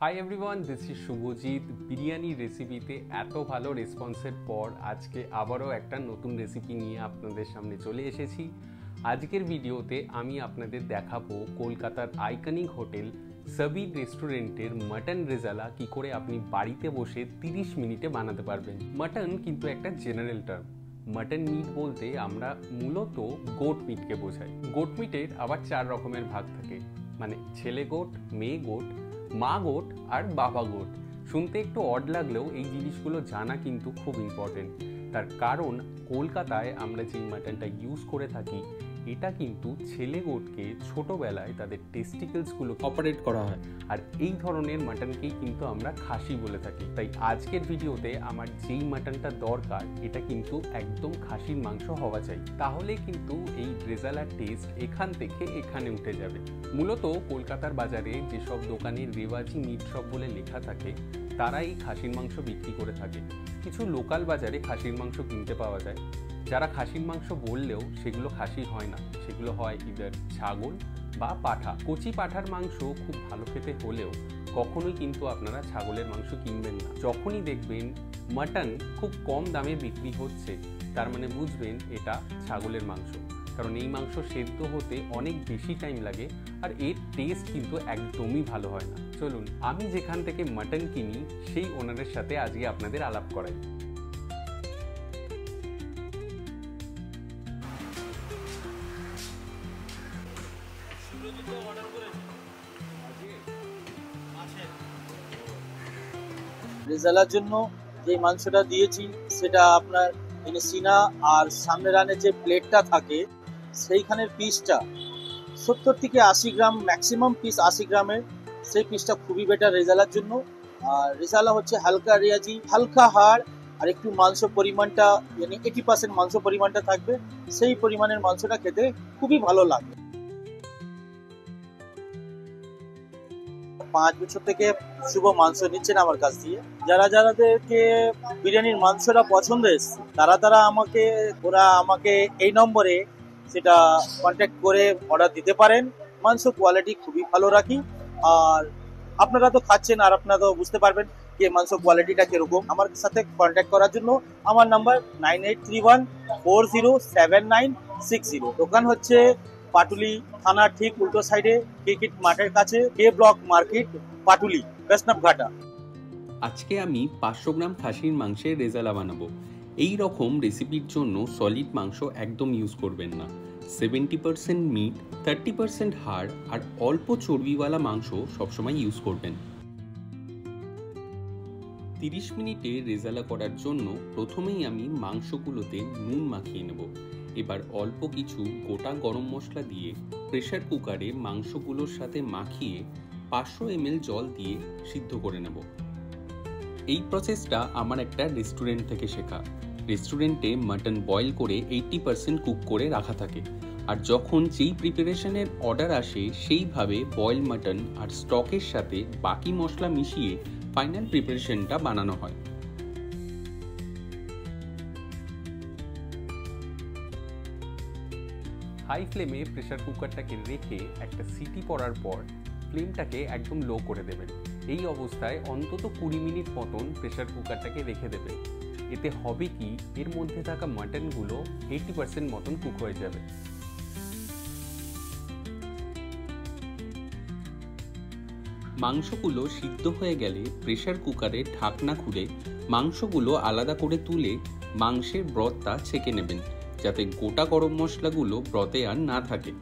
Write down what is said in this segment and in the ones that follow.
High everyone, this is Subhajit. Biryani রেসিপিতে এত ভালো রেসপন্সের পর আজকে আবারও একটা নতুন রেসিপি নিয়ে আপনাদের সামনে চলে এসেছি। আজকের ভিডিওতে আমি আপনাদের দেখাবো কলকাতার আইকনিক হোটেল সাবির রেস্টুরেন্টের মাটন রেজালা কি করে আপনি বাড়িতে বসে 30 মিনিটে বানাতে পারবেন। মাটন কিন্তু একটা জেনারেল টার্ম। মাটন মিট বলতে আমরা মূলত গোট মিটকে বোঝাই। গোট মিটের আবার 4 রকমের ভাগ থাকে, মানে ছেলে গোট, মেয়ে গোট, মা গোট আর বাবা গোট। শুনতে একটু অড লাগলেও এই জিনিসগুলো জানা কিন্তু খুব ইম্পর্টেন্ট। তার কারণ কলকাতায় আমরা যেই মাটনটা ইউজ করে থাকি এটা কিন্তু ছেলে গোটকে ছোটোবেলায় তাদের টেস্টিকলসগুলো অপারেট করা হয়, আর এই ধরনের মাটনকেই কিন্তু আমরা খাসি বলে থাকি। তাই আজকের ভিডিওতে আমার যেই মাটনটা দরকার এটা কিন্তু একদম খাসির মাংস হওয়া চাই, তাহলে কিন্তু এই রেজালার টেস্ট এখান থেকে এখানে উঠে যাবে। মূলত কলকাতার বাজারে যেসব দোকানের রেওয়াজি মিট শপ বলে লেখা থাকে তারা এই খাসির মাংস বিক্রি করে থাকে। কিছু লোকাল বাজারে খাসির মাংস কিনতে পাওয়া যায়, যারা খাসির মাংস বললেও সেগুলো খাসির হয় না, সেগুলো হয় ইদার ছাগল বা পাঠা। কচি পাঠার মাংস খুব ভালো খেতে হলেও কখনোই কিন্তু আপনারা ছাগলের মাংস কিনবেন না। যখনই দেখবেন মাটন খুব কম দামে বিক্রি হচ্ছে তার মানে বুঝবেন এটা ছাগলের মাংস, কারণ এই মাংস সেদ্ধ হতে অনেক বেশি টাইম লাগে আর এর টেস্ট কিন্তু একদমই ভালো হয় না। চলুন আমি যেখান থেকে মাটন কিনি সেই ওনারের সাথে আজকে আপনাদের আলাপ করাই। রেজালার জন্য যে মাংসটা দিয়েছি সেটা আপনার সিনা আর সামনে রানের যে প্লেটটা থাকে সেইখানের পিসটা 70 থেকে 80 গ্রাম, ম্যাক্সিমাম পিস 80 গ্রামের, সেই পিসটা খুবই বেটার রেজালার জন্য। আর রেজালা হচ্ছে হালকা রেয়াজি, হালকা হাড় আর একটু মাংস পরিমাণটা, মানে 80% মাংস পরিমাণটা থাকবে, সেই পরিমাণের মাংসটা খেতে খুবই ভালো লাগবে। 5 বছর থেকে শুভ মাংস নিচ্ছেন আমার কাছ দিয়ে। যাদেরকে বিরিয়ানির মাংসটা পছন্দ এসছে তারা আমাকে এই নম্বরে সেটা কন্ট্যাক্ট করে অর্ডার দিতে পারেন। মাংস কোয়ালিটি খুবই ভালো রাখি, আর আপনারা তো খাচ্ছেন আর আপনারা তো বুঝতে পারবেন যে মাংস কোয়ালিটিটা কিরকম। আমার সাথে কন্ট্যাক্ট করার জন্য আমার নাম্বার 9831407960। দোকান হচ্ছে পাটুলি থানার ঠিক উল্টো সাইডে, ক্রিকেট মাঠের কাছে, কে ব্লক মার্কেট, পাটুলি, বৈষ্ণবঘাটা। আজকে আমি 500 গ্রাম খাসির মাংসের রেজালা বানাবো। এই রকম রেসিপির জন্য সলিড মাংস একদম ইউজ করবেন না। 70% মিট, 30% হাড় আর অল্প চর্বিওয়ালা মাংস সবসময় ইউজ করবেন। 30 মিনিটে রেজালা করার জন্য প্রথমেই আমি মাংসগুলোতে নুন মাখিয়ে নেব। এবার অল্প কিছু গোটা গরম মশলা দিয়ে প্রেসার কুকারে মাংসগুলোর সাথে মাখিয়ে 500 ml জল দিয়ে সিদ্ধ করে নেব। এই প্রসেসটা আমার একটা রেস্টুরেন্ট থেকে শেখা। রেস্টুরেন্টে মাটন বয়েল করে 80% কুক করে রাখা থাকে, আর যখন যেই প্রিপারেশনের অর্ডার আসে সেইভাবে বয়েল মাটন আর স্টকের সাথে বাকি মশলা মিশিয়ে ফাইনাল প্রিপারেশনটা বানানো হয়। হাই ফ্লেমে প্রেসার কুকারটাকে রেখে একটা সিটি পড়ার পর ফ্লেমটাকে একদম লো করে দেবেন। এই অবস্থায় অন্তত 20 মিনিট মতন প্রেসার কুকারটাকে রেখে দেবেন। এতে হবে কি, এর মধ্যে থাকা মাটনগুলো 80% মতন কুক হয়ে যাবে। মাংসগুলো সিদ্ধ হয়ে গেলে প্রেসার কুকারে ঢাকনা খুলে মাংসগুলো আলাদা করে তুলে মাংসের ব্রথটা ছেঁকে নেবেন, যাতে গোটা গরম মশলাগুলো ব্রথে আর না থাকে।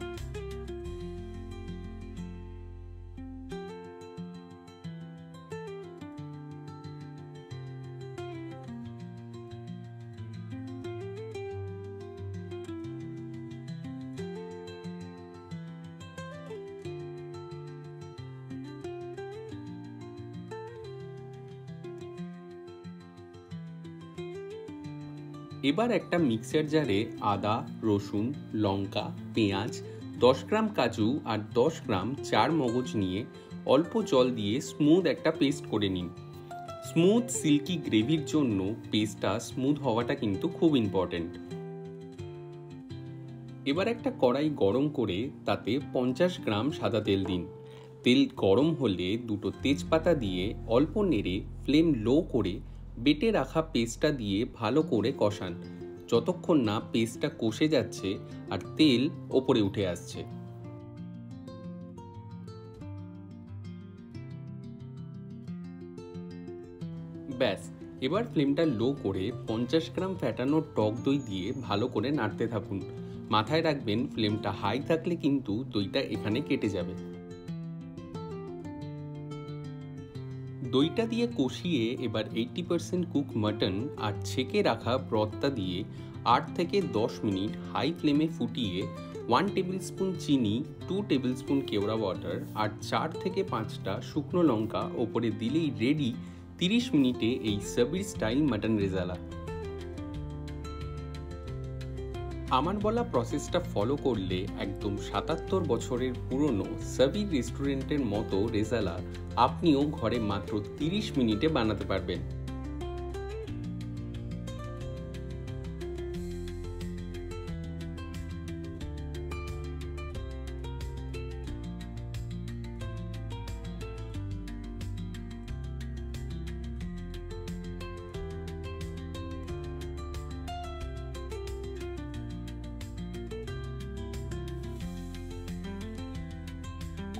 এবার একটা মিক্সার জারে আদা, রসুন, লঙ্কা, পেঁয়াজ, 10 গ্রাম কাজু আর 10 গ্রাম চার মগজ নিয়ে অল্প জল দিয়ে স্মুথ একটা পেস্ট করে নিন। স্মুথ সিল্কি গ্রেভির জন্য পেস্টটা স্মুথ হওয়াটা কিন্তু খুব ইম্পর্টেন্ট। এবার একটা কড়াই গরম করে তাতে 50 গ্রাম সাদা তেল দিন। তেল গরম হলে দুটো তেজপাতা দিয়ে অল্প নেড়ে ফ্লেম লো করে বেটে রাখা পেস্টটা দিয়ে ভালো করে কষান, যতক্ষণ না পেস্টটা কষে যাচ্ছে আর তেল ওপরে উঠে আসছে। ব্যাস, এবার ফ্লেমটা লো করে 50 গ্রাম ফ্যাটানো টক দই দিয়ে ভালো করে নাড়তে থাকুন। মাথায় রাখবেন, ফ্লেমটা হাই থাকলে কিন্তু দইটা এখানে কেটে যাবে। দইটা দিয়ে কষিয়ে এবার 80% কুক মাটন আর ছেঁকে রাখা ব্রথটা দিয়ে 8 থেকে 10 মিনিট হাই ফ্লেমে ফুটিয়ে 1 টেবিল স্পুন চিনি, 2 টেবিল স্পুন কেওড়া ওয়াটার আর 4 থেকে 5টা শুকনো লঙ্কা ওপরে দিলেই রেডি 30 মিনিটে এই সাবির স্টাইল মাটন রেজালা। আমার বলা প্রসেসটা ফলো করলে একদম 77 বছরের পুরনো সাবির রেস্টুরেন্টের মতো রেজালা আপনিও ঘরে মাত্র 30 মিনিটে বানাতে পারবেন।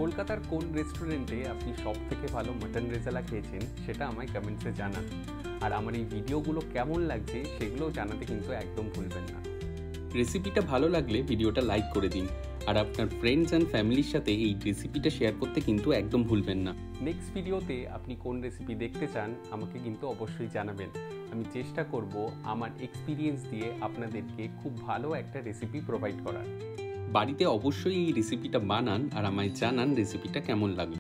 কলকাতার কোন রেস্টুরেন্টে আপনি সব থেকে ভালো মাটন রেজালা খেয়েছেন সেটা আমায় কমেন্টসে জানান। আর আমার এই ভিডিওগুলো কেমন লাগছে সেগুলোও জানাতে কিন্তু একদম ভুলবেন না। রেসিপিটা ভালো লাগলে ভিডিওটা লাইক করে দিন, আর আপনার ফ্রেন্ডস অ্যান্ড ফ্যামিলির সাথে এই রেসিপিটা শেয়ার করতে কিন্তু একদম ভুলবেন না। নেক্সট ভিডিওতে আপনি কোন রেসিপি দেখতে চান আমাকে কিন্তু অবশ্যই জানাবেন। আমি চেষ্টা করব আমার এক্সপিরিয়েন্স দিয়ে আপনাদেরকে খুব ভালো একটা রেসিপি প্রোভাইড করার। বাড়িতে অবশ্যই এই রেসিপিটা বানান আর আমায় জানান রেসিপিটা কেমন লাগলো।